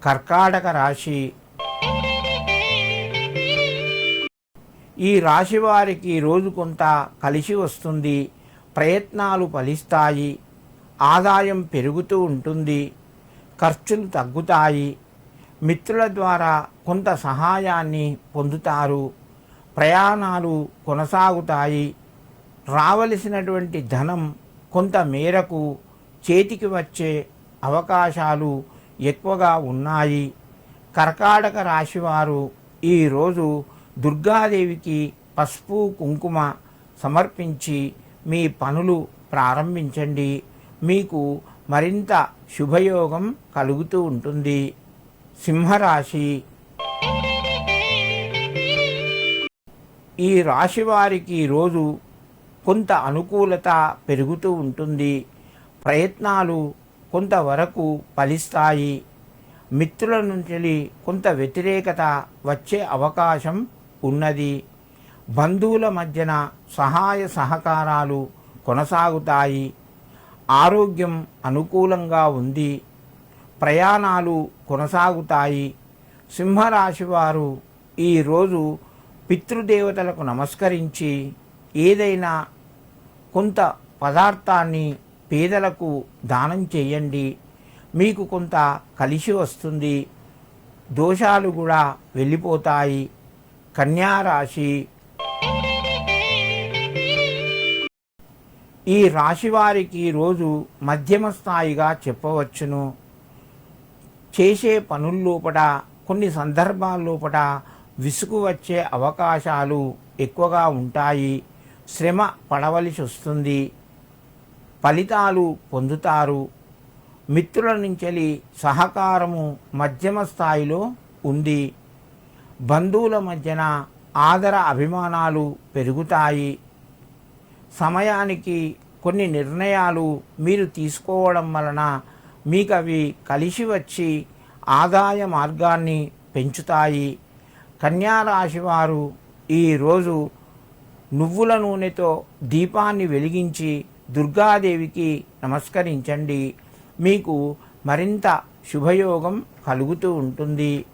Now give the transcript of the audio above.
కర్కాటక రాశి. ఈ రాశి వారికి రోజు కొంత కలిసి వస్తుంది. ప్రయత్నాలు ఫలిస్తాయి. ఆదాయం పెరుగుతూ ఉంటుంది. ఖర్చులు తగ్గుతాయి. మిత్రుల ద్వారా కొంత సహాయాన్ని పొందుతారు. ప్రయాణాలు కొనసాగుతాయి. రావలసినటువంటి ధనం కొంత మేరకు చేతికి వచ్చే అవకాశాలు ఎక్కువగా ఉన్నాయి. కర్కాటక రాశివారు ఈరోజు దుర్గాదేవికి పసుపు కుంకుమ సమర్పించి మీ పనులు ప్రారంభించండి. మీకు మరింత శుభయోగం కలుగుతూ ఉంటుంది. సింహరాశి. ఈ రాశి వారికి రోజు కొంత అనుకూలత పెరుగుతూ ఉంటుంది. ప్రయత్నాలు కొంతవరకు ఫలిస్తాయి. మిత్రుల నుంచి కొంత వ్యతిరేకత వచ్చే అవకాశం ఉన్నది. బంధువుల మధ్యన సహాయ సహకారాలు కొనసాగుతాయి. ఆరోగ్యం అనుకూలంగా ఉంది. ప్రయాణాలు కొనసాగుతాయి. సింహరాశి వారు ఈరోజు పితృదేవతలకు నమస్కరించి ఏదైనా కొంత పదార్థాన్ని పేదలకు దానం చేయండి. మీకు కొంత కలిసి వస్తుంది. దోషాలు కూడా వెళ్ళిపోతాయి. కన్యారాశి. ఈ రాశి వారికి రోజు మధ్యమ స్థాయిగా చెప్పవచ్చును. చేసే పనుల్లోపట కొన్ని సందర్భాల్లోపట విసుగు వచ్చే అవకాశాలు ఎక్కువగా ఉంటాయి. శ్రమ పడవలసి వస్తుంది. ఫలితాలు పొందుతారు. మిత్రుల నుంచి సహకారము మధ్యమ స్థాయిలో ఉంది. బంధువుల మధ్యన ఆదర అభిమానాలు పెరుగుతాయి. సమయానికి కొన్ని నిర్ణయాలు మీరు తీసుకోవడం వలన మీకు అవి కలిసి వచ్చి ఆదాయ మార్గాన్ని పెంచుతాయి. కన్యారాశి వారు ఈరోజు నువ్వుల నూనెతో దీపాన్ని వెలిగించి దుర్గాదేవికి నమస్కరించండి. మీకు మరింత శుభయోగం కలుగుతూ ఉంటుంది.